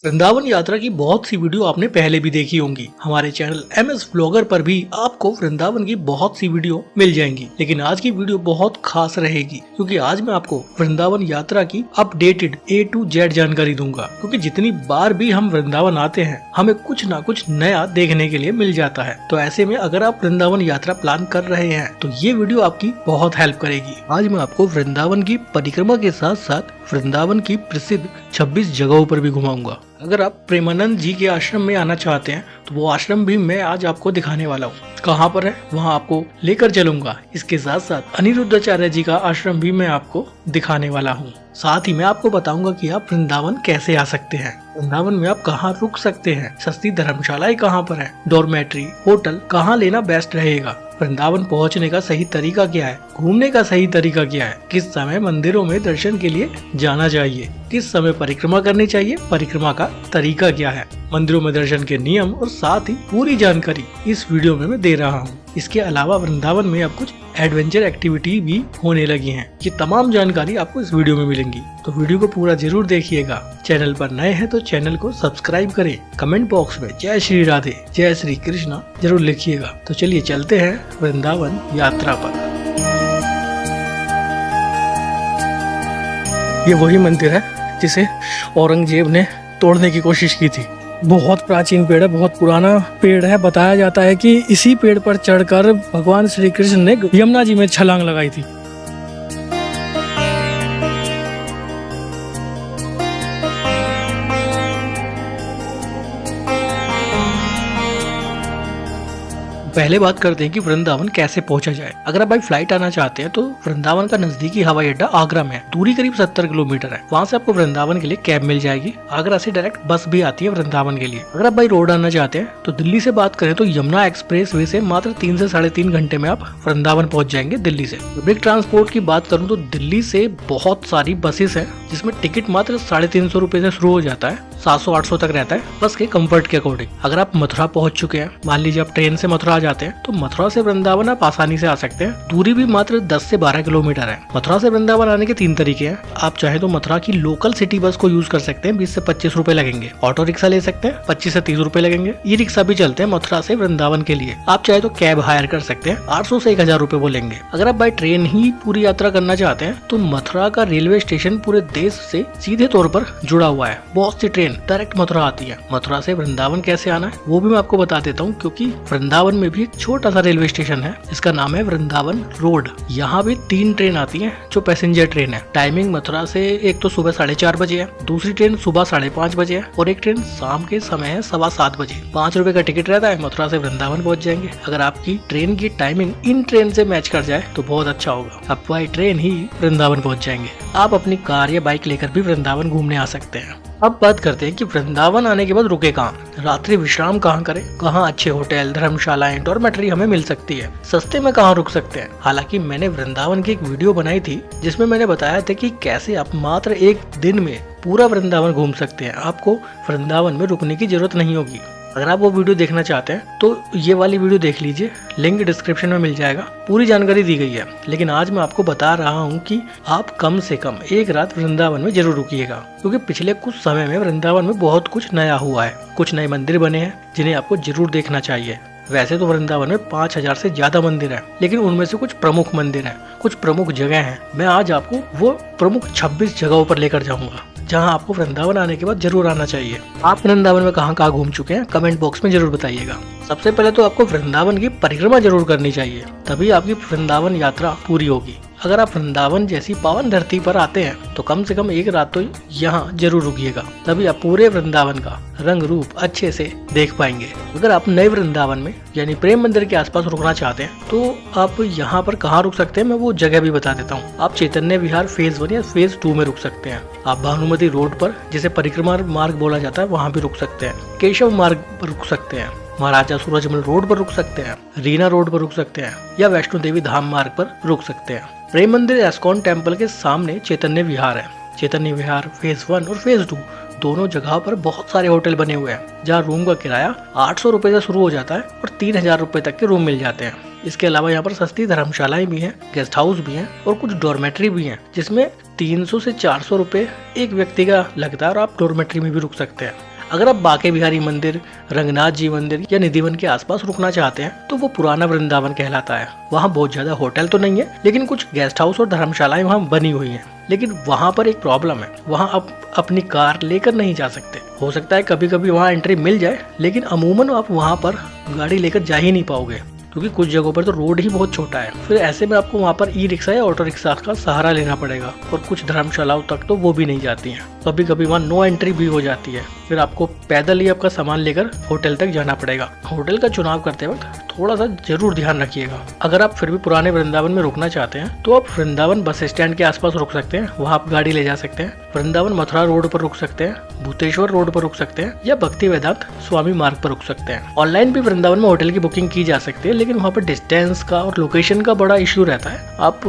वृंदावन यात्रा की बहुत सी वीडियो आपने पहले भी देखी होंगी। हमारे चैनल MS व्लॉगर पर भी आपको वृंदावन की बहुत सी वीडियो मिल जाएंगी, लेकिन आज की वीडियो बहुत खास रहेगी क्योंकि आज मैं आपको वृंदावन यात्रा की अपडेटेड A to Z जानकारी दूंगा। क्योंकि जितनी बार भी हम वृंदावन आते हैं हमें कुछ ना कुछ नया देखने के लिए मिल जाता है। तो ऐसे में अगर आप वृंदावन यात्रा प्लान कर रहे हैं तो ये वीडियो आपकी बहुत हेल्प करेगी। आज मैं आपको वृंदावन की परिक्रमा के साथ साथ वृंदावन की प्रसिद्ध 26 जगहों पर भी घुमाऊंगा। अगर आप प्रेमानंद जी के आश्रम में आना चाहते हैं तो वो आश्रम भी मैं आज आपको दिखाने वाला हूँ। कहाँ पर है वहाँ आपको लेकर चलूंगा। इसके साथ साथ अनिरुद्धाचार्य जी का आश्रम भी मैं आपको दिखाने वाला हूँ। साथ ही मैं आपको बताऊंगा कि आप वृंदावन कैसे आ सकते हैं, वृंदावन में आप कहाँ रुक सकते हैं, सस्ती धर्मशालाएं कहाँ पर है, डॉर्मेट्री होटल कहाँ लेना बेस्ट रहेगा, वृंदावन पहुंचने का सही तरीका क्या है, घूमने का सही तरीका क्या है, किस समय मंदिरों में दर्शन के लिए जाना चाहिए, किस समय परिक्रमा करनी चाहिए, परिक्रमा का तरीका क्या है, मंदिरों में दर्शन के नियम और साथ ही पूरी जानकारी इस वीडियो में मैं दे रहा हूँ। इसके अलावा वृंदावन में अब कुछ एडवेंचर एक्टिविटी भी होने लगी हैं। ये तमाम जानकारी आपको इस वीडियो में मिलेंगी, तो वीडियो को पूरा जरूर देखिएगा। चैनल पर नए हैं तो चैनल को सब्सक्राइब करें। कमेंट बॉक्स में जय श्री राधे जय श्री कृष्णा जरूर लिखिएगा। तो चलिए चलते हैं वृंदावन यात्रा पर। ये वही मंदिर है जिसे औरंगजेब ने तोड़ने की कोशिश की थी। बहुत प्राचीन पेड़ है, बहुत पुराना पेड़ है। बताया जाता है कि इसी पेड़ पर चढ़कर भगवान श्री कृष्ण ने यमुना जी में छलांग लगाई थी। पहले बात करते हैं कि वृंदावन कैसे पहुंचा जाए। अगर आप बाई फ्लाइट आना चाहते हैं तो वृंदावन का नजदीकी हवाई अड्डा आगरा में है। दूरी करीब 70 किलोमीटर है। वहां से आपको वृंदावन के लिए कैब मिल जाएगी। आगरा से डायरेक्ट बस भी आती है वृंदावन के लिए। अगर आप बाई रोड आना चाहते हैं तो दिल्ली से बात करें तो यमुना एक्सप्रेस वे से मात्र 3 से 3.5 घंटे में आप वृंदावन पहुंच जाएंगे। दिल्ली से पब्लिक ट्रांसपोर्ट की बात करूँ तो दिल्ली से बहुत सारी बसेस है जिसमें टिकट मात्र 350 रुपए से शुरू हो जाता है, 700-800 तक रहता है बस के कंफर्ट के अकॉर्डिंग। अगर आप मथुरा पहुंच चुके हैं, मान लीजिए आप ट्रेन से मथुरा जाते हैं तो मथुरा से वृंदावन आप आसानी से आ सकते हैं। दूरी भी मात्र 10 से 12 किलोमीटर है। मथुरा से वृंदावन आने के 3 तरीके हैं। आप चाहे तो मथुरा की लोकल सिटी बस को यूज कर सकते हैं, 20 से 25 रुपए लगेंगे। ऑटो रिक्शा ले सकते हैं, 25 से 30 रुपए लगेंगे। ई रिक्शा भी चलते हैं मथुरा से वृंदावन के लिए। आप चाहे तो कैब हायर कर सकते हैं, 800 से 1000 रुपए वो लेंगे। अगर आप बाई ट्रेन ही पूरी यात्रा करना चाहते हैं तो मथुरा का रेलवे स्टेशन पूरे देश से सीधे तौर पर जुड़ा हुआ है। बहुत सी ट्रेन डायरेक्ट मथुरा आती है। मथुरा से वृंदावन कैसे आना है वो भी मैं आपको बता देता हूँ, क्योंकि वृंदावन में भी एक छोटा सा रेलवे स्टेशन है इसका नाम है वृंदावन रोड। यहाँ भी 3 ट्रेन आती हैं जो पैसेंजर ट्रेन है। टाइमिंग मथुरा से एक तो सुबह 4:30 बजे है, दूसरी ट्रेन सुबह 5:30 बजे है और एक ट्रेन शाम के समय है 7:15 बजे। 5 रुपए का टिकट रहता है। मथुरा से वृंदावन पहुंच जाएंगे। अगर आपकी ट्रेन की टाइमिंग इन ट्रेन से मैच कर जाए तो बहुत अच्छा होगा, आप बाई ट्रेन ही वृंदावन पहुंच जाएंगे। आप अपनी कार या बाइक लेकर भी वृंदावन घूमने आ सकते हैं। अब बात करते हैं कि वृंदावन आने के बाद रुके कहाँ, रात्रि विश्राम कहाँ करें, कहाँ अच्छे होटल, धर्मशालाएं, डॉर्मेट्री हमें मिल सकती है, सस्ते में कहाँ रुक सकते हैं। हालांकि मैंने वृंदावन की एक वीडियो बनाई थी जिसमें मैंने बताया था कि कैसे आप मात्र एक दिन में पूरा वृंदावन घूम सकते हैं। आपको वृंदावन में रुकने की जरूरत नहीं होगी। अगर आप वो वीडियो देखना चाहते हैं तो ये वाली वीडियो देख लीजिए, लिंक डिस्क्रिप्शन में मिल जाएगा। पूरी जानकारी दी गई है। लेकिन आज मैं आपको बता रहा हूँ कि आप कम से कम एक रात वृंदावन में जरूर रुकिएगा, क्योंकि पिछले कुछ समय में वृंदावन में बहुत कुछ नया हुआ है। कुछ नए मंदिर बने हैं जिन्हें आपको जरूर देखना चाहिए। वैसे तो वृंदावन में 5000 से ज्यादा मंदिर हैं, लेकिन उनमें से कुछ प्रमुख मंदिर हैं, कुछ प्रमुख जगह हैं। मैं आज आपको वो प्रमुख 26 जगहों पर लेकर जाऊंगा जहां आपको वृंदावन आने के बाद जरूर आना चाहिए। आप वृंदावन में कहाँ घूम चुके हैं कमेंट बॉक्स में जरूर बताइएगा। सबसे पहले तो आपको वृंदावन की परिक्रमा जरूर करनी चाहिए, तभी आपकी वृंदावन यात्रा पूरी होगी। अगर आप वृंदावन जैसी पावन धरती पर आते हैं तो कम से कम एक रात तो यहाँ जरूर रुकिएगा, तभी आप पूरे वृंदावन का रंग रूप अच्छे से देख पाएंगे। अगर आप नए वृंदावन में यानी प्रेम मंदिर के आसपास रुकना चाहते हैं तो आप यहाँ पर कहाँ रुक सकते हैं मैं वो जगह भी बता देता हूँ। आप चैतन्य विहार फेज 1 या फेज 2 में रुक सकते हैं। आप भानुमति रोड पर जिसे परिक्रमा मार्ग बोला जाता है वहाँ भी रुक सकते हैं। केशव मार्ग पर रुक सकते हैं, महाराजा सूरजमल रोड पर रुक सकते हैं, रीना रोड पर रुक सकते हैं या वैष्णो देवी धाम मार्ग पर रुक सकते हैं। प्रेम मंदिर एस्कॉन टेम्पल के सामने चैतन्य विहार है। चैतन्य विहार फेज 1 और फेज 2 दोनों जगह पर बहुत सारे होटल बने हुए हैं जहाँ रूम का किराया 800 रुपए से शुरू हो जाता है और 3000 रुपए तक के रूम मिल जाते हैं। इसके अलावा यहाँ पर सस्ती धर्मशालाएं भी हैं, गेस्ट हाउस भी हैं और कुछ डॉर्मेट्री भी हैं जिसमें 300 से 400 रुपए एक व्यक्ति का लगता है और आप डॉर्मेट्री में भी रुक सकते हैं। अगर आप बांके बिहारी मंदिर, रंगनाथ जी मंदिर या निधिवन के आसपास रुकना चाहते हैं तो वो पुराना वृंदावन कहलाता है। वहाँ बहुत ज्यादा होटल तो नहीं है, लेकिन कुछ गेस्ट हाउस और धर्मशालाएं वहाँ बनी हुई हैं। लेकिन वहाँ पर एक प्रॉब्लम है, वहाँ आप अपनी कार लेकर नहीं जा सकते। हो सकता है कभी कभी वहाँ एंट्री मिल जाए, लेकिन अमूमन आप वहाँ पर गाड़ी लेकर जा ही नहीं पाओगे, क्योंकि कुछ जगहों पर तो रोड ही बहुत छोटा है। फिर ऐसे में आपको वहाँ पर ई रिक्शा या ऑटो रिक्शा का सहारा लेना पड़ेगा, और कुछ धर्मशालाओं तक तो वो भी नहीं जाती हैं। कभी कभी वहाँ नो एंट्री भी हो जाती है। फिर आपको पैदल ही आपका सामान लेकर होटल तक जाना पड़ेगा। होटल का चुनाव करते वक्त थोड़ा सा जरूर ध्यान रखिएगा। अगर आप फिर भी पुराने वृंदावन में रुकना चाहते हैं तो आप वृंदावन बस स्टैंड के आसपास रुक सकते हैं, वहाँ आप गाड़ी ले जा सकते हैं। वृंदावन मथुरा रोड पर रुक सकते हैं, भूतेश्वर रोड पर रुक सकते हैं, या भक्ति वेदांत स्वामी मार्ग पर रुक सकते हैं। ऑनलाइन भी वृंदावन में होटल की बुकिंग की जा सकती है, लेकिन वहाँ पर डिस्टेंस का और लोकेशन का बड़ा इश्यू रहता है। आप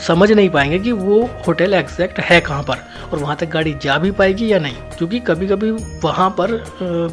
समझ नहीं पाएंगे कि वो होटल एग्जैक्ट है कहाँ पर, और वहाँ तक गाड़ी जा भी पाएगी या नहीं, क्योंकि कभी कभी वहाँ पर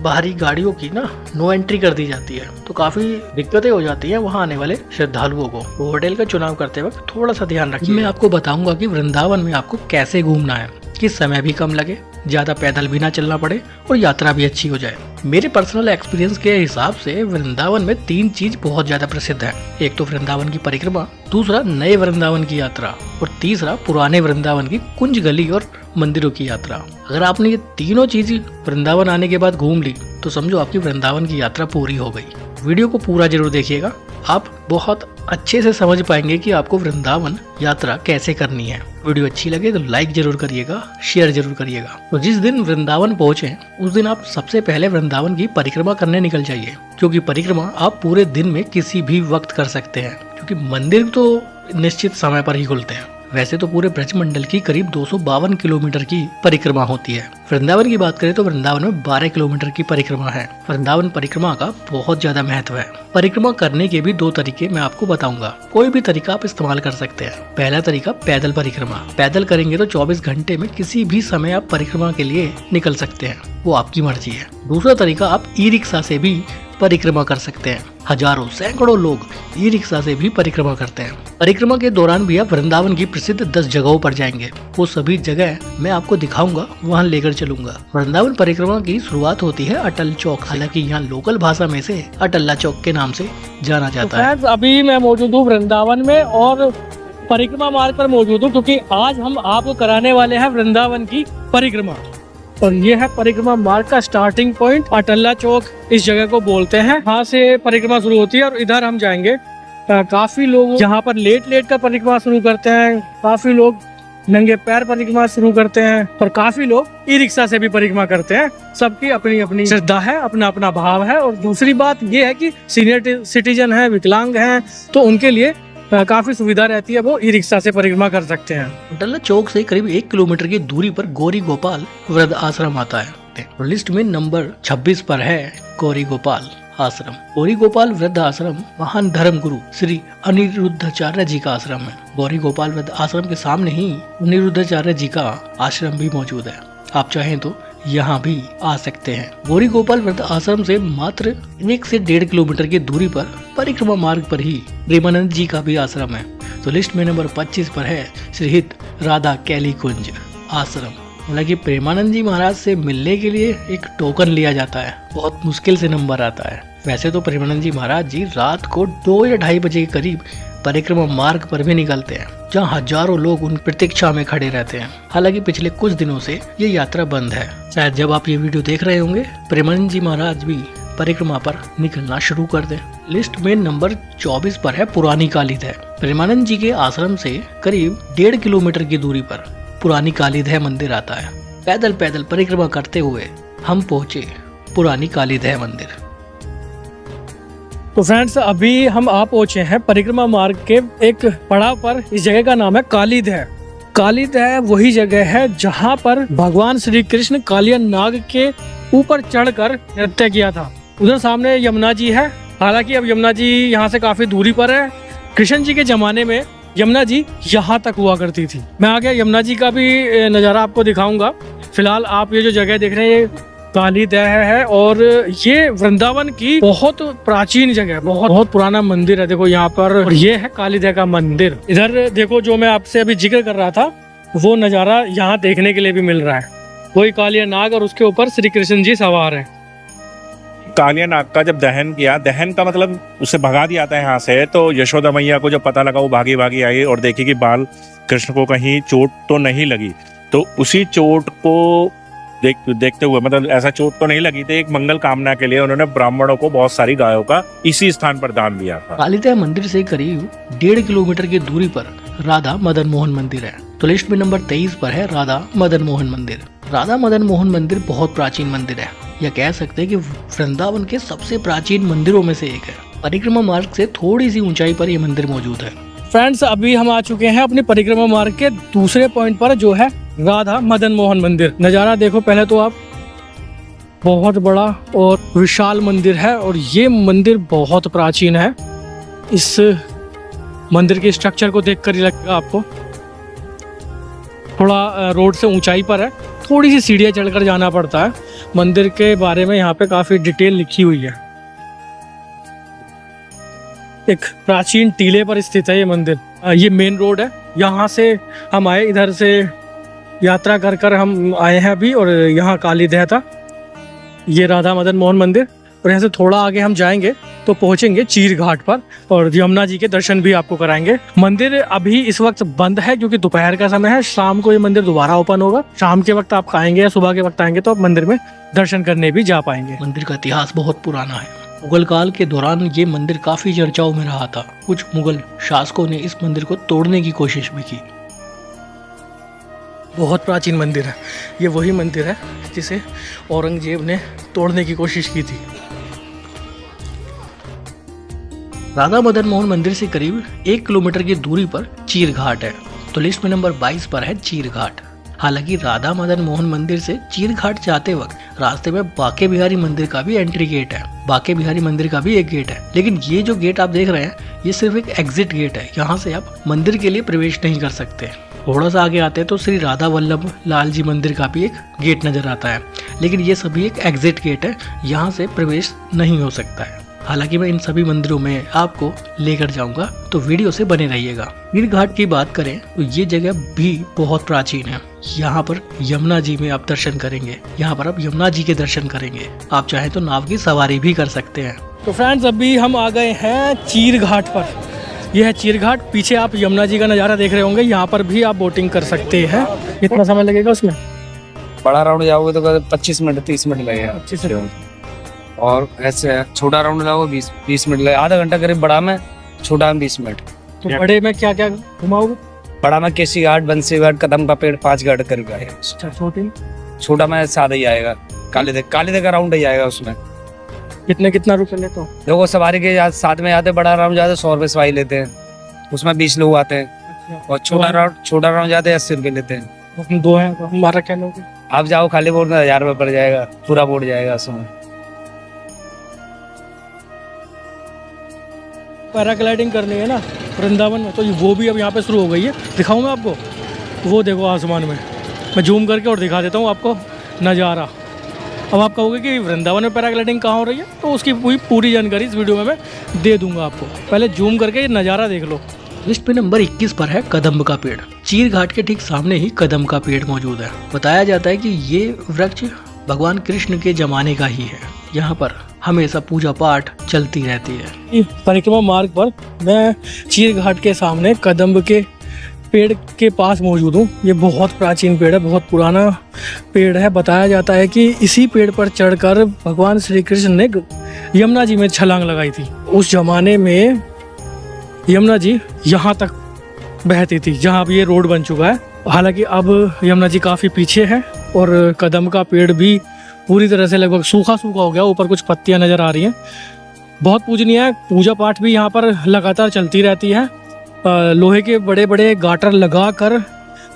बाहरी गाड़ियों की ना नो एंट्री कर दी जाती है, तो काफी दिक्कतें हो जाती हैं वहाँ आने वाले श्रद्धालुओं को। होटल का चुनाव करते वक्त थोड़ा सा ध्यान रखिए। मैं आपको बताऊंगा कि वृंदावन में आपको कैसे घूमना है कि समय भी कम लगे, ज्यादा पैदल भी ना चलना पड़े, और यात्रा भी अच्छी हो जाए। मेरे पर्सनल एक्सपीरियंस के हिसाब से वृंदावन में 3 चीज बहुत ज्यादा प्रसिद्ध है। एक तो वृंदावन की परिक्रमा, दूसरा नए वृंदावन की यात्रा, और तीसरा पुराने वृंदावन की कुंज गली और मंदिरों की यात्रा। अगर आपने ये तीनों चीज वृंदावन आने के बाद घूम ली तो समझो आपकी वृंदावन की यात्रा पूरी हो गई। वीडियो को पूरा जरूर देखिएगा, आप बहुत अच्छे से समझ पाएंगे कि आपको वृंदावन यात्रा कैसे करनी है। वीडियो अच्छी लगे तो लाइक जरूर करिएगा, शेयर जरूर करिएगा। तो जिस दिन वृंदावन पहुंचे उस दिन आप सबसे पहले वृंदावन की परिक्रमा करने निकल जाइए, क्योंकि परिक्रमा आप पूरे दिन में किसी भी वक्त कर सकते हैं, क्योंकि मंदिर तो निश्चित समय पर ही खुलते हैं। वैसे तो पूरे ब्रजमंडल की करीब 252 किलोमीटर की परिक्रमा होती है। वृंदावन की बात करें तो वृंदावन में 12 किलोमीटर की परिक्रमा है। वृंदावन परिक्रमा का बहुत ज्यादा महत्व है। परिक्रमा करने के भी 2 तरीके मैं आपको बताऊंगा। कोई भी तरीका आप इस्तेमाल कर सकते हैं। पहला तरीका पैदल परिक्रमा। पैदल करेंगे तो 24 घंटे में किसी भी समय आप परिक्रमा के लिए निकल सकते हैं, वो आपकी मर्जी है। दूसरा तरीका आप ई रिक्शा से भी परिक्रमा कर सकते हैं। हजारों सैकड़ों लोग ई रिक्शा से भी परिक्रमा करते हैं। परिक्रमा के दौरान भी आप वृंदावन की प्रसिद्ध 10 जगहों पर जाएंगे। वो सभी जगह मैं आपको दिखाऊंगा, वहाँ लेकर चलूंगा। वृंदावन परिक्रमा की शुरुआत होती है अटल चौक, हालांकि यहाँ लोकल भाषा में से अटल्ला चौक के नाम से जाना जाता है। अभी मैं मौजूद हूँ वृंदावन में और परिक्रमा मार्ग पर मौजूद हूँ, क्योंकि आज हम आपको कराने वाले हैं वृंदावन की परिक्रमा। और ये है परिक्रमा मार्ग का स्टार्टिंग पॉइंट, अटल्ला चौक इस जगह को बोलते हैं। यहाँ से परिक्रमा शुरू होती है और इधर हम जाएंगे। काफी लोग यहाँ पर लेट कर परिक्रमा शुरू करते हैं, काफी लोग नंगे पैर परिक्रमा शुरू करते हैं, और काफी लोग ई रिक्शा से भी परिक्रमा करते हैं। सबकी अपनी अपनी श्रद्धा है, अपना अपना भाव है। और दूसरी बात ये है कि सीनियर सिटीजन है, विकलांग हैं, तो उनके लिए काफी सुविधा रहती है, वो ई रिक्शा से परिक्रमा कर सकते हैं। अटल्ला चौक से करीब 1 किलोमीटर की दूरी पर गौरी गोपाल वृद्ध आश्रम आता है। लिस्ट में नंबर 26 पर है गौरी गोपाल आश्रम। गौरी गोपाल वृद्ध आश्रम महान धर्म गुरु श्री अनिरुद्धाचार्य जी का आश्रम है। गौरी गोपाल वृद्ध आश्रम के सामने ही अनिरुद्धाचार्य जी का आश्रम भी मौजूद है। आप चाहें तो यहाँ भी आ सकते हैं। गौरी गोपाल वृद्ध आश्रम से मात्र 1 से 1.5 किलोमीटर की दूरी पर परिक्रमा मार्ग पर ही प्रेमानंद जी का भी आश्रम है। तो लिस्ट में नंबर 25 पर है श्रीहित राधा कैली कुंज आश्रम। हालांकि प्रेमानंद जी महाराज से मिलने के लिए एक टोकन लिया जाता है, बहुत मुश्किल से नंबर आता है। वैसे तो प्रेमानंद जी महाराज जी रात को 2 या 2:30 बजे के करीब परिक्रमा मार्ग पर भी निकलते हैं, जहाँ हजारों लोग उन प्रतीक्षा में खड़े रहते हैं। हालांकि पिछले कुछ दिनों से ये यात्रा बंद है। शायद जब आप ये वीडियो देख रहे होंगे प्रेमानंद जी महाराज भी परिक्रमा पर निकलना शुरू कर दें। लिस्ट में नंबर 24 पर है पुरानी कालीदह। प्रेमानंद जी के आश्रम से करीब 1.5 किलोमीटर की दूरी पर पुरानी कालीदह मंदिर आता है। पैदल परिक्रमा करते हुए हम पहुंचे पुरानी कालीदह मंदिर। तो फ्रेंड्स, अभी हम आ पहुंचे हैं परिक्रमा मार्ग के एक पड़ाव पर। इस जगह का नाम है कालीदह। कालीदह वही जगह है जहां पर भगवान श्री कृष्ण कालिया नाग के ऊपर चढ़कर नृत्य किया था। उधर सामने यमुना जी है। हालांकि अब यमुना जी यहाँ से काफी दूरी पर है। कृष्ण जी के जमाने में यमुना जी यहाँ तक हुआ करती थी। मैं आगे यमुना जी का भी नज़ारा आपको दिखाऊंगा। फिलहाल आप ये जो जगह देख रहे हैं कालीदह है, और ये वृंदावन की बहुत प्राचीन जगह, बहुत पुराना मंदिर है। देखो यहाँ पर, और ये है कालीदह का मंदिर। इधर देखो, जो मैं आपसे अभी जिक्र कर रहा था वो नज़ारा यहाँ देखने के लिए भी मिल रहा है। वही कालिया नाग और उसके ऊपर श्री कृष्ण जी सवार हैं। कालिया नाग का जब दहन किया, दहन का मतलब उसे भगा दिया था यहाँ से, तो यशोदा मैया को जब पता लगा वो भागी भागी आई और देखी कि बाल कृष्ण को कहीं चोट तो नहीं लगी, तो उसी चोट को देखते हुए, मतलब ऐसा चोट तो नहीं लगी थी, एक मंगल कामना के लिए उन्होंने ब्राह्मणों को बहुत सारी गायों का इसी स्थान पर दान दिया था। कालिका मंदिर से करीब 1.5 किलोमीटर की दूरी पर राधा मदन मोहन मंदिर है। तो लिस्ट में नंबर 23 पर है राधा मदन मोहन मंदिर। राधा मदन मोहन मंदिर बहुत प्राचीन मंदिर है, या कह सकते हैं कि वृंदावन के सबसे प्राचीन मंदिरों में से एक है। परिक्रमा मार्ग से थोड़ी सी ऊंचाई पर यह मंदिर मौजूद है। फ्रेंड्स, अभी हम आ चुके हैं अपनी परिक्रमा मार्ग के दूसरे पॉइंट पर, जो है राधा मदन मोहन मंदिर। नज़ारा देखो पहले तो आप, बहुत बड़ा और विशाल मंदिर है और ये मंदिर बहुत प्राचीन है। इस मंदिर के स्ट्रक्चर को देखकर ही लगेगा आपको। थोड़ा रोड से ऊंचाई पर है, थोड़ी सी सीढ़ियाँ चढ़कर जाना पड़ता है। मंदिर के बारे में यहाँ पे काफ़ी डिटेल लिखी हुई है। एक प्राचीन टीले पर स्थित है ये मंदिर। ये मेन रोड है, यहाँ से हम आए, इधर से यात्रा कर कर हम आए हैं अभी, और यहाँ काली दह था। ये राधा मदन मोहन मंदिर, और यहाँ से थोड़ा आगे हम जाएंगे तो पहुँचेंगे चीर घाट पर और यमुना जी के दर्शन भी आपको कराएंगे। मंदिर अभी इस वक्त बंद है क्योंकि दोपहर का समय है। शाम को ये मंदिर दोबारा ओपन होगा। शाम के वक्त आप आएंगे या सुबह के वक्त आएंगे तो आप मंदिर में दर्शन करने भी जा पाएंगे। मंदिर का इतिहास बहुत पुराना है। मुगल काल के दौरान ये मंदिर काफी चर्चाओं में रहा था। कुछ मुगल शासकों ने इस मंदिर को तोड़ने की कोशिश भी की। बहुत प्राचीन मंदिर है। ये वही मंदिर है जिसे औरंगजेब ने तोड़ने की कोशिश की थी। राधा मदन मोहन मंदिर से करीब 1 किलोमीटर की दूरी पर चीर घाट है। तो लिस्ट में नंबर 22 पर है चीर घाट। हालांकि राधा मदन मोहन मंदिर से चीर घाट जाते वक्त रास्ते में बाके बिहारी मंदिर का भी एंट्री गेट है। बाके बिहारी मंदिर का भी एक गेट है, लेकिन ये जो गेट आप देख रहे हैं ये सिर्फ एक एग्जिट गेट है। यहाँ से आप मंदिर के लिए प्रवेश नहीं कर सकते। थोड़ा सा आगे आते हैं तो श्री राधा वल्लभ लाल जी मंदिर का भी एक गेट नजर आता है, लेकिन ये सभी एक एग्जिट गेट है, यहाँ से प्रवेश नहीं हो सकता है। हालांकि मैं इन सभी मंदिरों में आपको लेकर जाऊंगा, तो वीडियो से बने रहिएगा। चीर घाट की बात करें तो ये जगह भी बहुत प्राचीन है। यहाँ पर यमुना जी में आप दर्शन करेंगे। यहाँ पर आप यमुना जी के दर्शन करेंगे। आप चाहें तो नाव की सवारी भी कर सकते हैं। तो फ्रेंड्स, अभी हम आ गए हैं चीर घाट पर। यह है चीर घाट। पीछे आप यमुना जी का नज़ारा देख रहे होंगे। यहाँ पर भी आप बोटिंग कर सकते हैं। कितना समय लगेगा उसमें? बड़ा राउंड जाओगे तो 25 मिनट 30 मिनट लगेगा। 25 मिनट। और ऐसे छोटा राउंड जाओगे 20 मिनट लगेगा। आधा घंटा करीब बड़ा में, छोटा में 20 मिनट। तो बड़े में क्या क्या घुमाओगे? बड़ा में केसी घाट, बंसी घाट, कदम का पेड़, 5 घाट करीब आएगा। अच्छा, छोटे छोटा में सादा ही आएगा। काले का राउंड ही आएगा। उसमें कितना रुपए लेते हो? देखो, सवारी के साथ में आते, बड़ा राउंड जाते 100 रुपये सवारी लेते हैं। उसमें 20 लोग आते हैं। और छोटा राउंड जाते 80 रुपये लेते हैं। हम 2 हैं तो हमारा क्या लोगे? आप जाओ खाली बोर्ड में 1000 रुपये पड़ जाएगा, पूरा बोर्ड जाएगा उसमें। पैराग्लाइडिंग करनी है ना वृंदावन में, तो वो भी अब यहाँ पे शुरू हो गई है। दिखाऊं मैं आपको? वो देखो आसमान में, मैं जूम करके और दिखा देता हूँ आपको नज़ारा। अब आप कहोगे कि वृंदावन में पैराग्लाइडिंग कहाँ हो रही है, तो उसकी पूरी जानकारी इस वीडियो में मैं दे दूंगा आपको। पहले जूम करके ये नज़ारा देख लो। लिस्ट पे नंबर 21 पर है कदम्ब का पेड़। चीर घाट के ठीक सामने ही कदम्ब का पेड़ मौजूद है। बताया जाता है कि ये वृक्ष भगवान कृष्ण के जमाने का ही है। यहाँ पर हमेशा पूजा पाठ चलती रहती है। परिक्रमा मार्ग पर मैं चीर घाट के सामने कदम्ब के पेड़ के पास मौजूद हूँ। ये बहुत प्राचीन पेड़ है, बहुत पुराना पेड़ है। बताया जाता है कि इसी पेड़ पर चढ़कर भगवान श्री कृष्ण ने यमुना जी में छलांग लगाई थी। उस जमाने में यमुना जी यहाँ तक बहती थी, जहाँ अब ये रोड बन चुका है। हालांकि अब यमुना जी काफ़ी पीछे है और कदम का पेड़ भी पूरी तरह से लगभग सूखा हो गया। ऊपर कुछ पत्तियां नजर आ रही हैं। बहुत पूजनीय है। पूजा पाठ भी यहाँ पर लगातार चलती रहती है। लोहे के बड़े बड़े गाटर लगाकर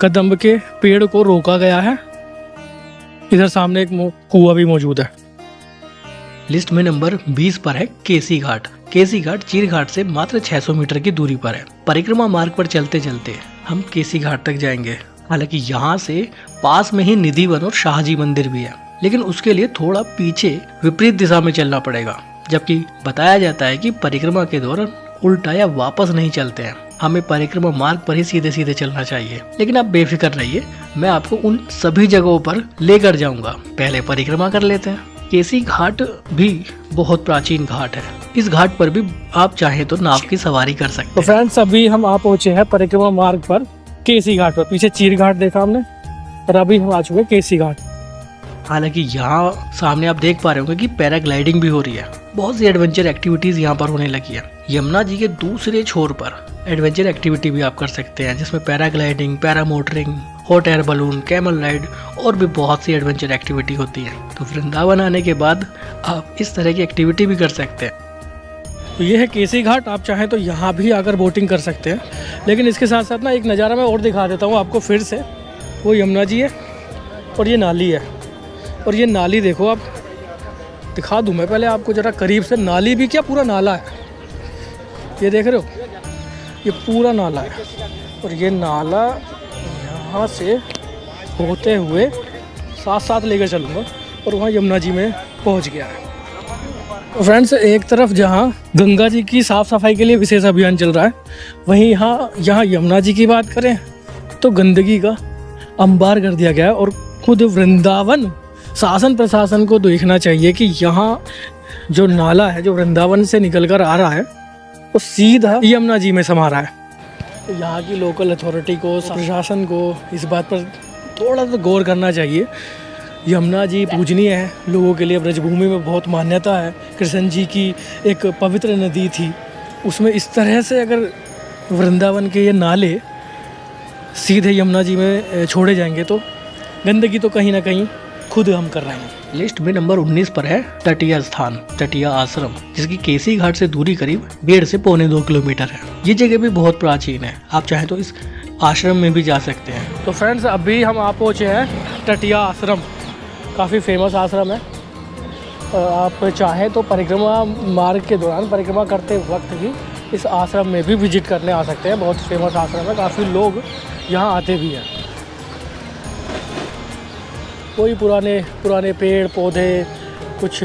कदम्ब के पेड़ को रोका गया है। इधर सामने एक कुआं भी मौजूद है। लिस्ट में नंबर 20 पर है केसी घाट। केसी घाट चीर घाट से मात्र 600 मीटर की दूरी पर है। परिक्रमा मार्ग पर चलते चलते हम केसी घाट तक जाएंगे। हालांकि यहाँ से पास में ही निधिवन और शाहजी मंदिर भी है, लेकिन उसके लिए थोड़ा पीछे विपरीत दिशा में चलना पड़ेगा। जबकि बताया जाता है कि परिक्रमा के दौरान उल्टा या वापस नहीं चलते हैं, हमें परिक्रमा मार्ग पर ही सीधे सीधे चलना चाहिए। लेकिन आप बेफिक्र रहिए, मैं आपको उन सभी जगहों पर लेकर जाऊंगा। पहले परिक्रमा कर लेते हैं। केसी घाट भी बहुत प्राचीन घाट है। इस घाट पर भी आप चाहे तो नाव की सवारी कर सकते तो हैं। फ्रेंड्स अभी हम आ पहुंचे हैं परिक्रमा मार्ग पर केसी घाट पर। पीछे चीर घाट देखा हमने और अभी हम आ चुके हैं केसी घाट। हालांकि यहाँ सामने आप देख पा रहे होंगे कि पैराग्लाइडिंग भी हो रही है। बहुत सी एडवेंचर एक्टिविटीज यहाँ पर होने लगी है। यमुना जी के दूसरे छोर पर एडवेंचर एक्टिविटी भी आप कर सकते हैं, जिसमें paragliding, paramotoring, hot air balloon, camel ride और भी बहुत सी एडवेंचर एक्टिविटी होती है। तो वृंदावन आने के बाद आप इस तरह की एक्टिविटी भी कर सकते हैं। तो ये है केसी घाट। आप चाहें तो यहाँ भी आकर बोटिंग कर सकते हैं। लेकिन इसके साथ साथ ना एक नज़ारा मैं और दिखा देता हूँ आपको फिर से। वो यमुना जी है और ये नाली है। और ये नाली देखो, आप दिखा दूँ मैं पहले आपको ज़रा करीब से। नाली भी क्या, पूरा नाला है। ये देख रहे हो, ये पूरा नाला है। और ये नाला यहाँ से होते हुए साथ साथ लेकर चलूँगा और वहाँ यमुना जी में पहुँच गया है। तो फ्रेंड्स, एक तरफ जहाँ गंगा जी की साफ़ सफाई के लिए विशेष अभियान चल रहा है, वहीं यहाँ यमुना जी की बात करें तो गंदगी का अंबार कर दिया गया है। और खुद वृंदावन शासन प्रशासन को देखना चाहिए कि यहाँ जो नाला है जो वृंदावन से निकल कर आ रहा है वो सीधा यमुना जी में समा रहा है। तो यहाँ की लोकल अथॉरिटी को, प्रशासन को इस बात पर थोड़ा सा गौर करना चाहिए। यमुना जी पूजनीय है लोगों के लिए। ब्रजभूमि में बहुत मान्यता है। कृष्ण जी की एक पवित्र नदी थी, उसमें इस तरह से अगर वृंदावन के ये नाले सीधे यमुना जी में छोड़े जाएंगे तो गंदगी तो कहीं ना कहीं खुद हम कर रहे हैं। लिस्ट में नंबर 19 पर है तटीय स्थान, तटीय आश्रम, जिसकी केसी घाट से दूरी करीब 1.5 से 2.25 किलोमीटर है। ये जगह भी बहुत प्राचीन है। आप चाहें तो इस आश्रम में भी जा सकते हैं। तो फ्रेंड्स, अभी हम आ पहुँचे हैं तटीय आश्रम। काफ़ी फेमस आश्रम है। आप चाहें तो परिक्रमा मार्ग के दौरान परिक्रमा करते वक्त भी इस आश्रम में भी विजिट करने आ सकते हैं। बहुत फेमस आश्रम है, काफ़ी लोग यहाँ आते भी हैं। कोई पुराने पेड़ पौधे, कुछ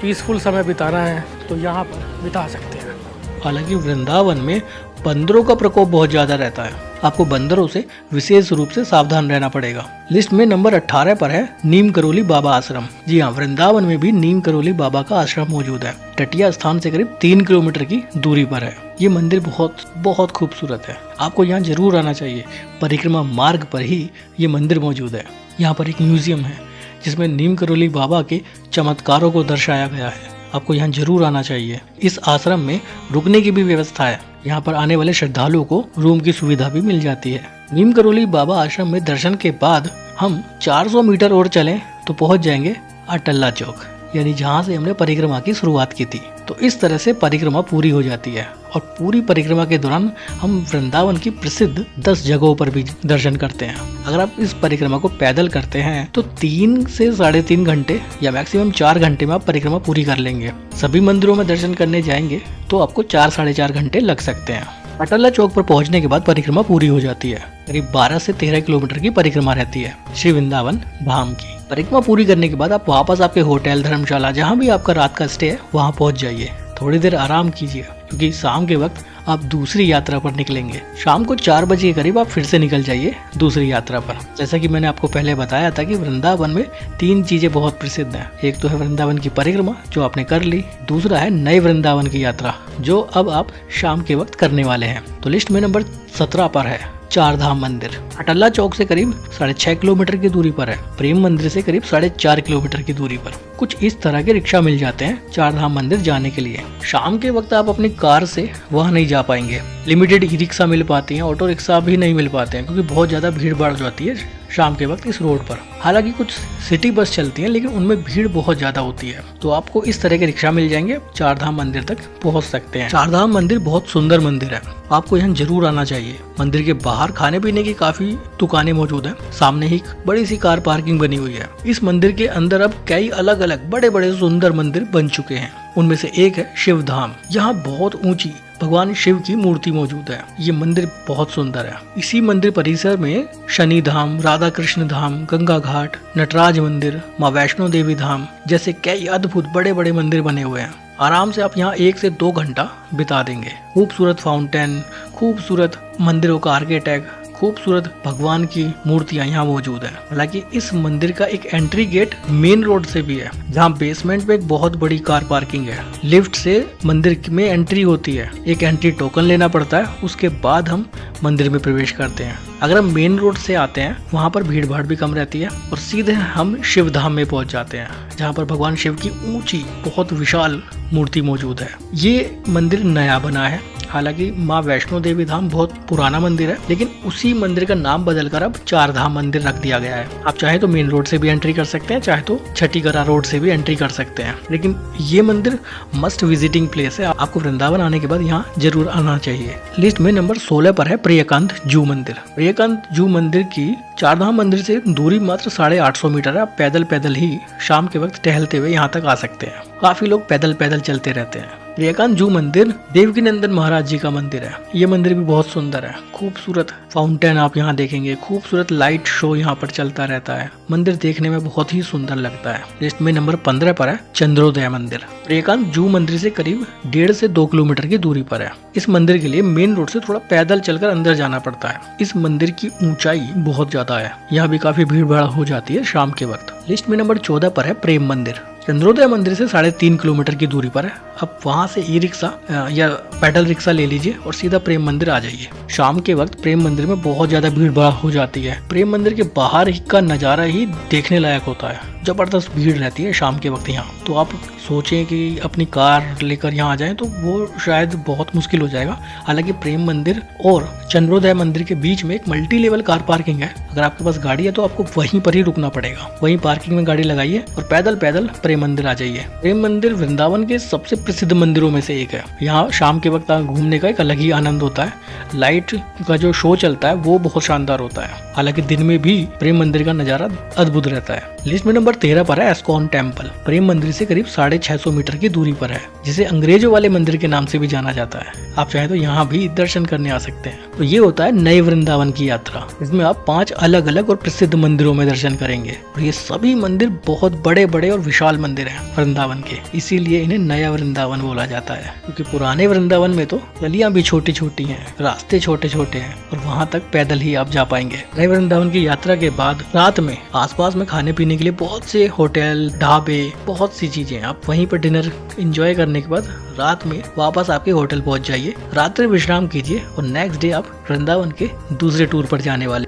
पीसफुल समय बिताना है तो यहाँ पर बिता सकते हैं। हालांकि वृंदावन में बंदरों का प्रकोप बहुत ज्यादा रहता है। आपको बंदरों से विशेष रूप से सावधान रहना पड़ेगा। लिस्ट में नंबर 18 पर है नीम करोली बाबा आश्रम। जी हाँ, वृंदावन में भी नीम करोली बाबा का आश्रम मौजूद है। तटीय स्थान से करीब 3 किलोमीटर की दूरी पर है। ये मंदिर बहुत खूबसूरत है। आपको यहाँ जरूर आना चाहिए। परिक्रमा मार्ग पर ही ये मंदिर मौजूद है। यहाँ पर एक म्यूजियम है जिसमें नीम करोली बाबा के चमत्कारों को दर्शाया गया है। आपको यहाँ जरूर आना चाहिए। इस आश्रम में रुकने की भी व्यवस्था है। यहाँ पर आने वाले श्रद्धालुओं को रूम की सुविधा भी मिल जाती है। नीम करोली बाबा आश्रम में दर्शन के बाद हम 400 मीटर और चलें तो पहुँच जाएंगे अटल्ला चौक, यानी जहाँ से हमने परिक्रमा की शुरुआत की थी। तो इस तरह से परिक्रमा पूरी हो जाती है। और पूरी परिक्रमा के दौरान हम वृंदावन की प्रसिद्ध 10 जगहों पर भी दर्शन करते हैं। अगर आप इस परिक्रमा को पैदल करते हैं तो 3 से 3.5 घंटे या मैक्सिमम 4 घंटे में आप परिक्रमा पूरी कर लेंगे। सभी मंदिरों में दर्शन करने जाएंगे तो आपको 4-4.5 घंटे लग सकते हैं। अटल्ला चौक पर पहुंचने के बाद परिक्रमा पूरी हो जाती है। करीब 12 से 13 किलोमीटर की परिक्रमा रहती है श्री वृंदावन धाम की। परिक्रमा पूरी करने के बाद आप वापस आपके होटल, धर्मशाला, जहाँ भी आपका रात का स्टे है वहाँ पहुँच जाइए। थोड़ी देर आराम कीजिए क्योंकि शाम के वक्त आप दूसरी यात्रा पर निकलेंगे। शाम को 4 बजे के करीब आप फिर से निकल जाइए दूसरी यात्रा पर। जैसा कि मैंने आपको पहले बताया था कि वृंदावन में 3 चीजें बहुत प्रसिद्ध हैं। एक तो है वृंदावन की परिक्रमा जो आपने कर ली, दूसरा है नए वृंदावन की यात्रा जो अब आप शाम के वक्त करने वाले हैं। तो लिस्ट में नंबर 17 पर है चार धाम मंदिर। अटल्ला चौक से करीब 6.5 किलोमीटर की दूरी पर है। प्रेम मंदिर से करीब 4.5 किलोमीटर की दूरी पर। कुछ इस तरह के रिक्शा मिल जाते हैं चार धाम मंदिर जाने के लिए। शाम के वक्त आप अपनी कार से वहाँ नहीं जा पाएंगे। लिमिटेड ई रिक्शा मिल पाती हैं, ऑटो रिक्शा भी नहीं मिल पाते हैं क्योंकि बहुत ज़्यादा भीड़ बढ़ जाती है शाम के वक्त इस रोड पर। हालांकि कुछ सिटी बस चलती हैं लेकिन उनमें भीड़ बहुत ज़्यादा होती है। तो आपको इस तरह के रिक्शा मिल जाएंगे, चार धाम मंदिर तक पहुँच सकते हैं। चार धाम मंदिर बहुत सुंदर मंदिर है, आपको यहाँ जरूर आना चाहिए। मंदिर के बाहर खाने पीने की काफी दुकानें मौजूद हैं। सामने ही बड़ी सी कार पार्किंग बनी हुई है। इस मंदिर के अंदर अब कई अलग अलग बड़े बड़े सुंदर मंदिर बन चुके हैं। उनमें से एक है शिव धाम। यहाँ बहुत ऊंची भगवान शिव की मूर्ति मौजूद है। ये मंदिर बहुत सुंदर है। इसी मंदिर परिसर में शनि धाम, राधा कृष्ण धाम, गंगा घाट, नटराज मंदिर, माँ वैष्णो देवी धाम जैसे कई अद्भुत बड़े बड़े मंदिर बने हुए हैं। आराम से आप यहाँ 1 से 2 घंटा बिता देंगे। खूबसूरत फाउंटेन, खूबसूरत मंदिरों का आर्किटेक्ट, खूबसूरत भगवान की मूर्तियां यहाँ मौजूद है। हालांकि इस मंदिर का एक एंट्री गेट मेन रोड से भी है, जहाँ बेसमेंट में एक बहुत बड़ी कार पार्किंग है। लिफ्ट से मंदिर में एंट्री होती है, एक एंट्री टोकन लेना पड़ता है, उसके बाद हम मंदिर में प्रवेश करते हैं। अगर हम मेन रोड से आते हैं, वहाँ पर भीड़ भाड़ भी कम रहती है और सीधे हम शिव धाम में पहुँच जाते हैं, जहाँ पर भगवान शिव की ऊंची बहुत विशाल मूर्ति मौजूद है। ये मंदिर नया बना है। हालांकि माँ वैष्णो देवी धाम बहुत पुराना मंदिर है, लेकिन उसी मंदिर का नाम बदलकर अब 4 धाम मंदिर रख दिया गया है। आप चाहे तो मेन रोड से भी एंट्री कर सकते हैं, चाहे तो छठीगढ़ा रोड से भी एंट्री कर सकते हैं, लेकिन ये मंदिर मस्ट विजिटिंग प्लेस है। आपको वृंदावन आने के बाद यहाँ जरूर आना चाहिए। लिस्ट में नंबर 16 पर है प्रियकांत जू मंदिर। प्रियकांत जू मंदिर की 4 धाम मंदिर से दूरी मात्र 850 मीटर है। आप पैदल ही शाम के वक्त टहलते हुए यहाँ तक आ सकते हैं। काफी लोग पैदल चलते रहते हैं। प्रियकांत जू मंदिर देवकीनंदन महाराज जी का मंदिर है। ये मंदिर भी बहुत सुंदर है। खूबसूरत फाउंटेन आप यहाँ देखेंगे, खूबसूरत लाइट शो यहाँ पर चलता रहता है। मंदिर देखने में बहुत ही सुंदर लगता है। लिस्ट में नंबर 15 पर है चंद्रोदय मंदिर। प्रियकांत जू मंदिर से करीब 1.5 से 2 किलोमीटर की दूरी पर है। इस मंदिर के लिए मेन रोड से थोड़ा पैदल चलकर अंदर जाना पड़ता है। इस मंदिर की ऊंचाई बहुत ज्यादा है। यहाँ भी काफी भीड़ भाड़ हो जाती है शाम के वक्त। लिस्ट में नंबर 14 पर है प्रेम मंदिर। चंद्रोदय मंदिर से 3.5 किलोमीटर की दूरी पर है। अब वहाँ से ई रिक्शा या पैडल रिक्शा ले लीजिए और सीधा प्रेम मंदिर आ जाइए। शाम के वक्त प्रेम मंदिर में बहुत ज्यादा भीड़ भाड़ हो जाती है। प्रेम मंदिर के बाहर का नज़ारा ही देखने लायक होता है। जबरदस्त भीड़ रहती है शाम के वक्त यहाँ। तो आप सोचें कि अपनी कार लेकर यहाँ आ जाएं तो वो शायद बहुत मुश्किल हो जाएगा। हालांकि प्रेम मंदिर और चंद्रोदय मंदिर के बीच में एक मल्टी लेवल कार पार्किंग है। अगर आपके पास गाड़ी है तो आपको वहीं पर ही रुकना पड़ेगा। वहीं पार्किंग में गाड़ी लगाइए और पैदल प्रेम मंदिर आ जाइए। प्रेम मंदिर वृंदावन के सबसे प्रसिद्ध मंदिरों में से एक है। यहाँ शाम के वक्त घूमने का एक अलग ही आनंद होता है। लाइट का जो शो चलता है वो बहुत शानदार होता है। हालांकि दिन में भी प्रेम मंदिर का नजारा अद्भुत रहता है। लिस्ट में नंबर 13 पर है एस्कॉन टेम्पल। प्रेम मंदिर से करीब 650 मीटर की दूरी पर है, जिसे अंग्रेजों वाले मंदिर के नाम से भी जाना जाता है। आप चाहे तो यहाँ भी दर्शन करने आ सकते हैं। तो ये होता है नए वृंदावन की यात्रा। इसमें आप 5 अलग अलग और प्रसिद्ध मंदिरों में दर्शन करेंगे और ये सभी मंदिर बहुत बड़े बड़े और विशाल मंदिर हैं वृंदावन के, इसीलिए इन्हें नया वृंदावन बोला जाता है। क्योंकि पुराने वृंदावन में तो गलियां भी छोटी छोटी हैं, रास्ते छोटे छोटे हैं और वहां तक पैदल ही आप जा पाएंगे। नए वृंदावन की यात्रा के बाद रात में आसपास में खाने पीने के लिए बहुत से होटल, ढाबे, बहुत सी चीजें। आप वहीं पर डिनर एंजॉय करने के बाद रात में वापस आपके होटल पहुंच जाइए, रात्रि विश्राम कीजिए और नेक्स्ट डे आप वृंदावन के दूसरे टूर पर जाने वाले।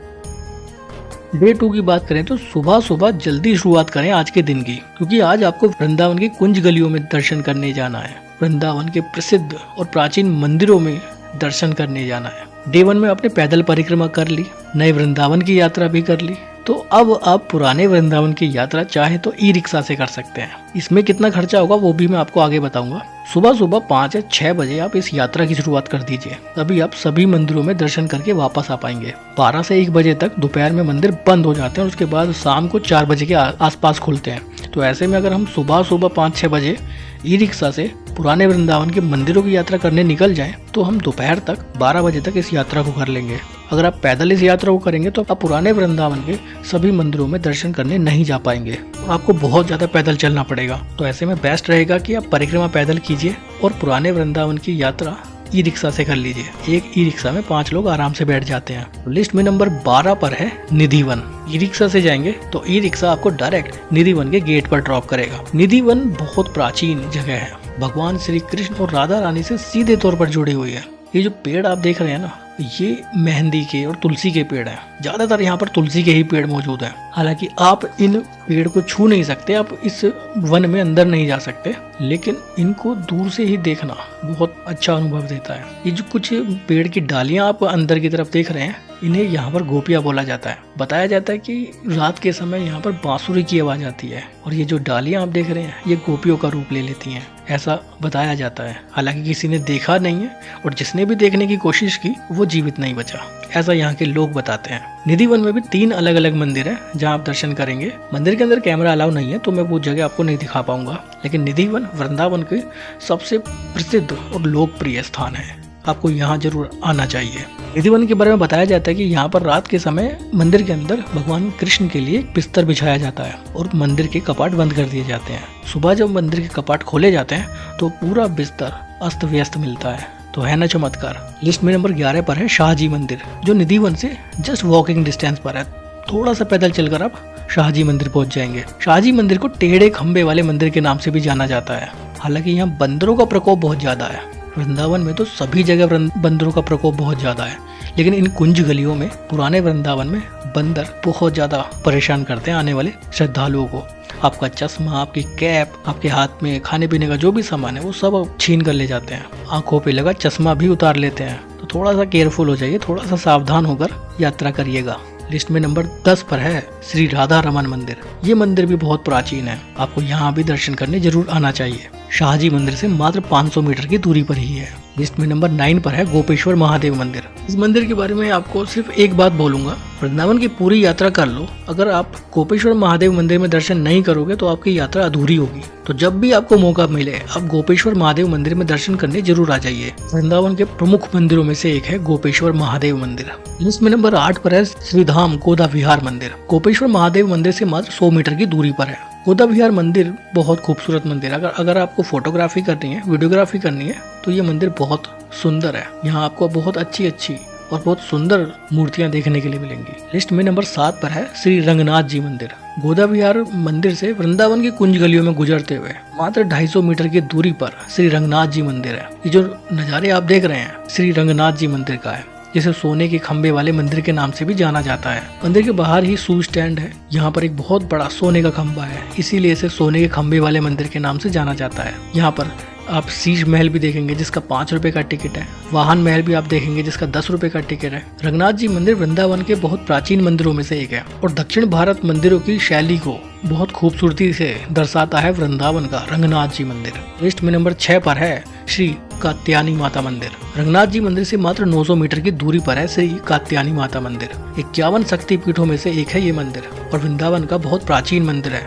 डे 2 की बात करें तो सुबह सुबह जल्दी शुरुआत करें आज के दिन की, क्योंकि आज आपको वृंदावन की कुंज गलियों में दर्शन करने जाना है। वृंदावन के प्रसिद्ध और प्राचीन मंदिरों में दर्शन करने जाना है। डे 1 में आपने पैदल परिक्रमा कर ली, नए वृंदावन की यात्रा भी कर ली। तो अब आप पुराने वृंदावन की यात्रा चाहे तो ई रिक्शा से कर सकते हैं। इसमें कितना खर्चा होगा वो भी मैं आपको आगे बताऊंगा। सुबह सुबह 5 या 6 बजे आप इस यात्रा की शुरुआत कर दीजिए, तभी आप सभी मंदिरों में दर्शन करके वापस आ पाएंगे। 12 से 1 बजे तक दोपहर में मंदिर बंद हो जाते हैं और उसके बाद शाम को 4 बजे के आसपास खुलते हैं। तो ऐसे में अगर हम सुबह सुबह 5-6 बजे ई रिक्शा से पुराने वृंदावन के मंदिरों की यात्रा करने निकल जाएं तो हम दोपहर तक 12 बजे तक इस यात्रा को कर लेंगे। अगर आप पैदल इस यात्रा को करेंगे तो आप पुराने वृंदावन के सभी मंदिरों में दर्शन करने नहीं जा पाएंगे और आपको बहुत ज़्यादा पैदल चलना पड़ेगा। तो ऐसे में बेस्ट रहेगा कि आप परिक्रमा पैदल कीजिए और पुराने वृंदावन की यात्रा ई रिक्शा से कर लीजिए। एक ई रिक्शा में 5 लोग आराम से बैठ जाते हैं। लिस्ट में नंबर 12 पर है निधिवन। ई रिक्शा से जाएंगे तो ई रिक्शा आपको डायरेक्ट निधिवन के गेट पर ड्रॉप करेगा। निधिवन बहुत प्राचीन जगह है, भगवान श्री कृष्ण और राधा रानी से सीधे तौर पर जुड़ी हुई है। ये जो पेड़ आप देख रहे हैं ना, ये मेहंदी के और तुलसी के पेड़ हैं। ज्यादातर यहाँ पर तुलसी के ही पेड़ मौजूद हैं। हालांकि आप इन पेड़ को छू नहीं सकते, आप इस वन में अंदर नहीं जा सकते, लेकिन इनको दूर से ही देखना बहुत अच्छा अनुभव देता है। ये जो कुछ पेड़ की डालियां आप अंदर की तरफ देख रहे हैं, इन्हें यहाँ पर गोपियां बोला जाता है। बताया जाता है कि रात के समय यहाँ पर बांसुरी की आवाज आती है और ये जो डालियां आप देख रहे हैं ये गोपियों का रूप ले लेती हैं, ऐसा बताया जाता है। हालांकि किसी ने देखा नहीं है और जिसने भी देखने की कोशिश की वो जीवित नहीं बचा, ऐसा यहाँ के लोग बताते हैं। निधिवन में भी 3 अलग अलग मंदिर हैं जहाँ आप दर्शन करेंगे। मंदिर के अंदर कैमरा अलाउ नहीं है तो मैं वो जगह आपको नहीं दिखा पाऊंगा, लेकिन निधिवन वृंदावन के सबसे प्रसिद्ध और लोकप्रिय स्थान है। आपको यहाँ जरूर आना चाहिए। निधिवन के बारे में बताया जाता है कि यहाँ पर रात के समय मंदिर के अंदर भगवान कृष्ण के लिए बिस्तर बिछाया जाता है और मंदिर के कपाट बंद कर दिए जाते हैं। सुबह जब मंदिर के कपाट खोले जाते हैं तो पूरा बिस्तर अस्त व्यस्त मिलता है। तो है ना चमत्कार। लिस्ट में नंबर 11 पर है शाहजी मंदिर, जो निधिवन से जस्ट वॉकिंग डिस्टेंस पर है। थोड़ा सा पैदल चलकर आप शाहजी मंदिर पहुंच जाएंगे। शाहजी मंदिर को टेढ़े खंबे वाले मंदिर के नाम से भी जाना जाता है। हालांकि यहाँ बंदरों का प्रकोप बहुत ज्यादा है। वृंदावन में तो सभी जगह बंदरों का प्रकोप बहुत ज्यादा है, लेकिन इन कुंज गलियों में पुराने वृंदावन में बंदर बहुत ज्यादा परेशान करते हैं आने वाले श्रद्धालुओं को। आपका चश्मा, आपकी कैप, आपके हाथ में खाने पीने का जो भी सामान है वो सब छीन कर ले जाते हैं। आंखों पे लगा चश्मा भी उतार लेते हैं। तो थोड़ा सा केयरफुल हो जाइए, थोड़ा सा सावधान होकर यात्रा करिएगा। लिस्ट में नंबर 10 पर है श्री राधा रमन मंदिर। ये मंदिर भी बहुत प्राचीन है, आपको यहाँ भी दर्शन करने जरूर आना चाहिए। शाहजी मंदिर से मात्र 500 मीटर की दूरी पर ही है। लिस्ट में नंबर 9 पर है गोपेश्वर महादेव मंदिर। इस मंदिर के बारे में आपको सिर्फ एक बात बोलूंगा, वृंदावन की पूरी यात्रा कर लो, अगर आप गोपेश्वर महादेव मंदिर में दर्शन नहीं करोगे तो आपकी यात्रा अधूरी होगी। तो जब भी आपको मौका मिले आप गोपेश्वर महादेव मंदिर में दर्शन करने जरूर आ जाइए। वृंदावन के प्रमुख मंदिरों में से एक है गोपेश्वर महादेव मंदिर। लिस्ट में नंबर 8 पर है श्रीधाम गोदा विहार मंदिर। गोपेश्वर महादेव मंदिर से मात्र 100 मीटर की दूरी पर है। गोदा विहार मंदिर बहुत खूबसूरत मंदिर है। अगर आपको फोटोग्राफी करनी है, वीडियोग्राफी करनी है तो ये मंदिर बहुत सुंदर है। यहाँ आपको बहुत अच्छी और बहुत सुंदर मूर्तियां देखने के लिए मिलेंगी। लिस्ट में नंबर 7 पर है श्री रंगनाथ जी मंदिर। गोदा विहार मंदिर से वृंदावन की कुंज गलियों में गुजरते हुए मात्र 250 मीटर की दूरी पर श्री रंगनाथ जी मंदिर है। ये जो नज़ारे आप देख रहे हैं श्री रंगनाथ जी मंदिर का है, जिसे सोने के खंबे वाले मंदिर के नाम से भी जाना जाता है। मंदिर के बाहर ही शू स्टैंड है। यहाँ पर एक बहुत बड़ा सोने का खंबा है, इसीलिए इसे सोने के खंबे वाले मंदिर के नाम से जाना जाता है। यहाँ पर आप शीश महल भी देखेंगे जिसका 5 रुपए का टिकट है। वाहन महल भी आप देखेंगे जिसका 10 रुपए का टिकट है। रंगनाथ जी मंदिर वृंदावन के बहुत प्राचीन मंदिरों में से एक है और दक्षिण भारत मंदिरों की शैली को बहुत खूबसूरती से दर्शाता है वृंदावन का रंगनाथ जी मंदिर। लिस्ट में नंबर 6 पर है श्री कात्यायनी माता मंदिर। रंगनाथ जी मंदिर से मात्र 900 मीटर की दूरी पर है श्री कात्यायनी माता मंदिर। 51 शक्तिपीठों में से एक है ये मंदिर और वृंदावन का बहुत प्राचीन मंदिर है।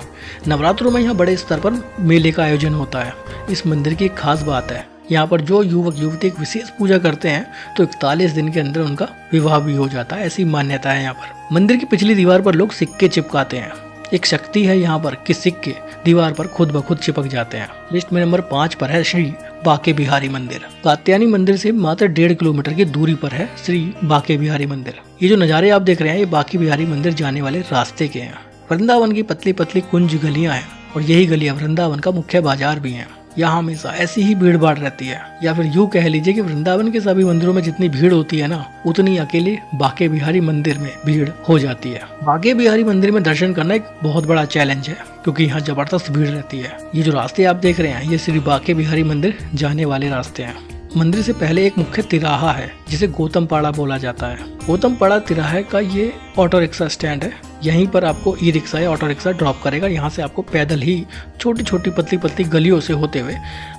नवरात्रों में यहाँ बड़े स्तर पर मेले का आयोजन होता है। इस मंदिर की एक खास बात है, यहाँ पर जो युवक युवती एक विशेष पूजा करते हैं तो 41 दिन के अंदर उनका विवाह भी हो जाता है, ऐसी मान्यता है यहाँ पर। मंदिर की पिछली दीवार पर लोग सिक्के चिपकाते हैं। एक शक्ति है यहाँ पर कि सिक्के दीवार पर खुद ब खुद चिपक जाते हैं। लिस्ट में नंबर 5 पर है श्री बाके बिहारी मंदिर। कात्यायनी मंदिर से मात्र 1.5 किलोमीटर की दूरी पर है श्री बाके बिहारी मंदिर। ये जो नज़ारे आप देख रहे हैं ये बाके बिहारी मंदिर जाने वाले रास्ते के हैं। वृंदावन की पतली पतली कुंज गलियां हैं और यही गलियां वृंदावन का मुख्य बाजार भी हैं। यहाँ हमेशा ऐसी ही भीड़ भाड़ रहती है, या फिर यूँ कह लीजिए कि वृंदावन के सभी मंदिरों में जितनी भीड़ होती है ना, उतनी अकेले बाके बिहारी मंदिर में भीड़ हो जाती है। बाके बिहारी मंदिर में दर्शन करना एक बहुत बड़ा चैलेंज है क्योंकि यहाँ जबरदस्त भीड़ रहती है। ये जो रास्ते आप देख रहे हैं ये श्री बाके बिहारी मंदिर जाने वाले रास्ते हैं। मंदिर से पहले एक मुख्य तिराहा है जिसे गौतम पाड़ा बोला जाता है। गौतम पाड़ा तिराहे का ये ऑटो रिक्शा स्टैंड है। यहीं पर आपको ई रिक्शा या ऑटो रिक्शा ड्रॉप करेगा। यहाँ से आपको पैदल ही छोटी छोटी पतली पतली गलियों से होते हुए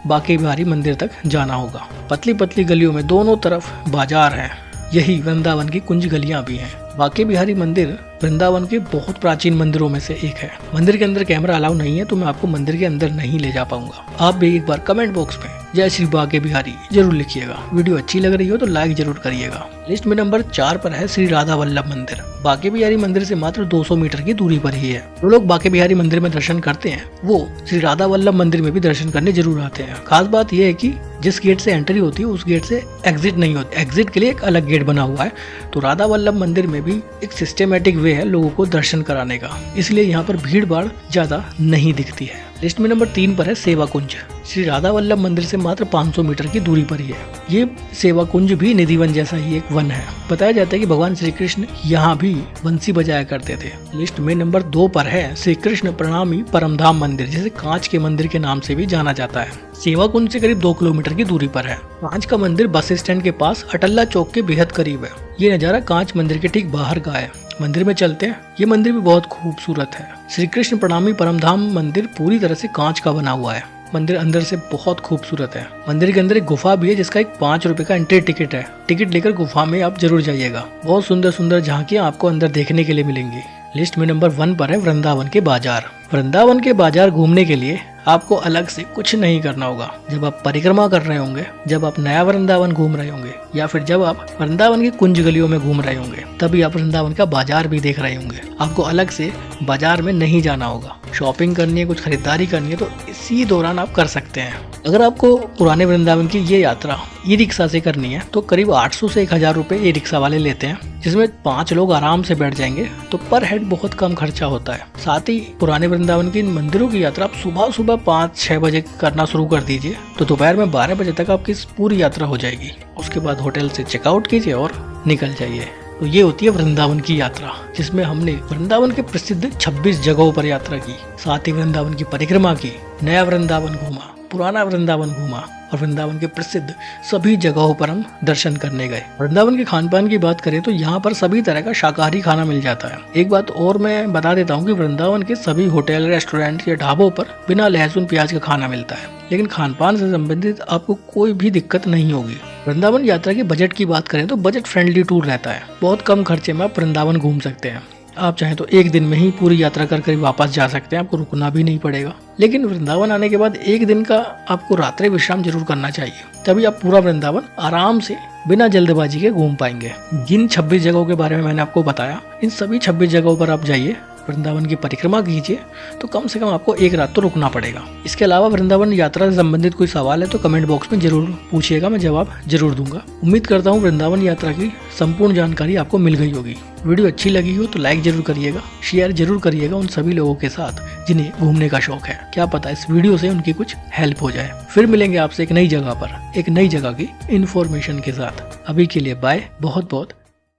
बाके बिहारी मंदिर तक जाना होगा। पतली पतली गलियों में दोनों तरफ बाजार है, यही वृंदावन की कुंज गलियां भी हैं। बाके बिहारी मंदिर वृंदावन के बहुत प्राचीन मंदिरों में से एक है। मंदिर के अंदर कैमरा अलाउ नहीं है तो मैं आपको मंदिर के अंदर नहीं ले जा पाऊंगा। आप भी एक बार कमेंट बॉक्स में जय श्री बाके बिहारी जरूर लिखिएगा। वीडियो अच्छी लग रही हो तो लाइक जरूर करिएगा। लिस्ट में नंबर 4 पर है श्री राधा वल्लभ मंदिर। बाके बिहारी मंदिर से मात्र 200 मीटर की दूरी पर ही है। जो लोग बाके बिहारी मंदिर में दर्शन करते हैं वो श्री राधा वल्लभ मंदिर में भी दर्शन करने जरूर आते हैं। खास बात यह है कि जिस गेट से एंट्री होती है उस गेट से एग्जिट नहीं होती। एग्जिट के लिए एक अलग गेट बना हुआ है। तो राधा वल्लभ मंदिर में भी एक सिस्टमेटिक वे है लोगों को दर्शन कराने का, इसलिए यहाँ पर भीड़ भाड़ ज्यादा नहीं दिखती है। लिस्ट में नंबर 3 पर है सेवा कुंज। श्री राधा वल्लभ मंदिर से मात्र 500 मीटर की दूरी पर ही है। ये सेवा कुंज भी निधिवन जैसा ही एक वन है। बताया जाता है कि भगवान श्री कृष्ण यहाँ भी बंसी बजाया करते थे। लिस्ट में नंबर 2 पर है श्री कृष्ण प्रणामी परमधाम मंदिर, जिसे कांच के मंदिर के नाम से भी जाना जाता है। सेवा कुंज से करीब 2 किलोमीटर की दूरी पर है। कांच का मंदिर बस स्टैंड के पास अटल्ला चौक के बेहद करीब है। ये नज़ारा कांच मंदिर के ठीक बाहर का है। मंदिर में चलते हैं। ये मंदिर भी बहुत खूबसूरत है। श्री कृष्ण प्रणामी परमधाम मंदिर पूरी तरह से कांच का बना हुआ है। मंदिर अंदर से बहुत खूबसूरत है। मंदिर के अंदर एक गुफा भी है जिसका एक 5 रुपए का एंट्री टिकट है। टिकट लेकर गुफा में आप जरूर जाइएगा। बहुत सुंदर सुंदर झांकियां आपको अंदर देखने के लिए मिलेंगी। लिस्ट में नंबर 1 पर है वृंदावन के बाजार। वृंदावन के बाजार घूमने के लिए आपको अलग से कुछ नहीं करना होगा। जब आप परिक्रमा कर रहे होंगे, जब आप नया वृंदावन घूम रहे होंगे, या फिर जब आप वृंदावन की कुंज गलियों में घूम रहे होंगे, तभी आप वृंदावन का बाजार भी देख रहे होंगे। आपको अलग से बाजार में नहीं जाना होगा। शॉपिंग करनी है, कुछ खरीदारी करनी है तो इसी दौरान आप कर सकते हैं। अगर आपको पुराने वृंदावन की ये यात्रा ई रिक्शा से करनी है तो करीब 800 से 1000 रुपए ई रिक्शा वाले लेते हैं, जिसमें 5 लोग आराम से बैठ जाएंगे। तो पर हेड बहुत कम खर्चा होता है। साथ ही पुराने वृंदावन की इन मंदिरों की यात्रा आप सुबह 5-6 बजे करना शुरू कर दीजिए तो दोपहर में 12 बजे तक आपकी पूरी यात्रा हो जाएगी। उसके बाद होटल से चेकआउट कीजिए और निकल जाइए। तो ये होती है वृंदावन की यात्रा, जिसमें हमने वृंदावन के प्रसिद्ध 26 जगहों पर यात्रा की, साथ ही वृंदावन की परिक्रमा की, नया वृंदावन घूमा, पुराना वृंदावन घूमा और वृंदावन के प्रसिद्ध सभी जगहों पर हम दर्शन करने गए। वृंदावन के खान पान की बात करें तो यहाँ पर सभी तरह का शाकाहारी खाना मिल जाता है। एक बात और मैं बता देता हूँ कि वृंदावन के सभी होटल, रेस्टोरेंट या ढाबों पर बिना लहसुन प्याज का खाना मिलता है, लेकिन खान पान से संबंधित आपको कोई भी दिक्कत नहीं होगी। वृंदावन यात्रा के बजट की बात करें तो बजट फ्रेंडली टूर रहता है। बहुत कम खर्चे में आप वृंदावन घूम सकते हैं। आप चाहें तो एक दिन में ही पूरी यात्रा कर वापस जा सकते हैं, आपको रुकना भी नहीं पड़ेगा। लेकिन वृंदावन आने के बाद एक दिन का आपको रात्रि विश्राम जरूर करना चाहिए, तभी आप पूरा वृंदावन आराम से बिना जल्दबाजी के घूम पाएंगे। जिन 26 जगहों के बारे में मैंने आपको बताया, इन सभी 26 जगहों पर आप जाइए, वृंदावन की परिक्रमा कीजिए, तो कम से कम आपको एक रात तो रुकना पड़ेगा। इसके अलावा वृंदावन यात्रा से संबंधित कोई सवाल है तो कमेंट बॉक्स में जरूर पूछिएगा, मैं जवाब जरूर दूंगा। उम्मीद करता हूँ वृंदावन यात्रा की संपूर्ण जानकारी आपको मिल गई होगी। वीडियो अच्छी लगी हो तो लाइक जरूर करिएगा, शेयर जरूर करिएगा उन सभी लोगों के साथ जिन्हें घूमने का शौक है। क्या पता इस वीडियो से उनकी कुछ हेल्प हो जाए। फिर मिलेंगे आपसे एक नई जगह पर, एक नई जगह की इन्फॉर्मेशन के साथ। अभी के लिए बाय, बहुत बहुत